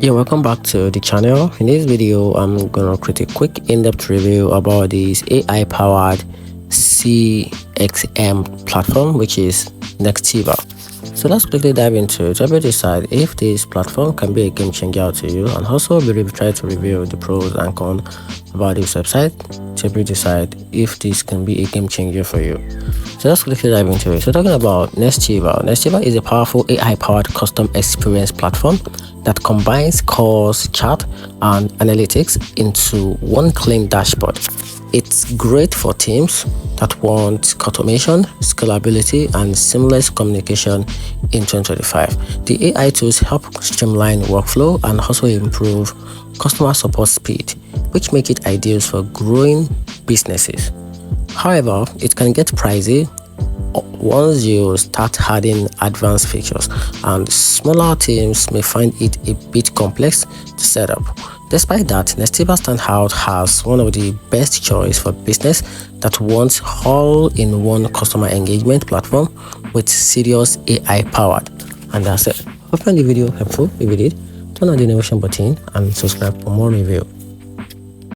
Yeah, welcome back to the channel. In this video, I'm gonna create a quick in-depth review about this AI-powered CXM platform, which is Nextiva. So let's quickly dive into it. Help you decide if this platform can be a game changer to you, and also try to review the pros and cons about this website to help you decide if this can be a game changer for you. So let's quickly dive into it. So talking about Nextiva. Nextiva is a powerful AI-powered custom experience platform that combines calls, chat, and analytics into one clean dashboard. It's great for teams that want automation, scalability, and seamless communication in 2025. The AI tools help streamline workflow and also improve customer support speed, which make it ideal for growing businesses. However, it can get pricey once you start adding advanced features, and smaller teams may find it a bit complex to set up. Despite that, Nextiva stands out as one of the best choice for business that wants all-in-one customer engagement platform with serious AI powered. And that's it. Hope you found the video helpful. If you did, turn on the notification button and subscribe for more review.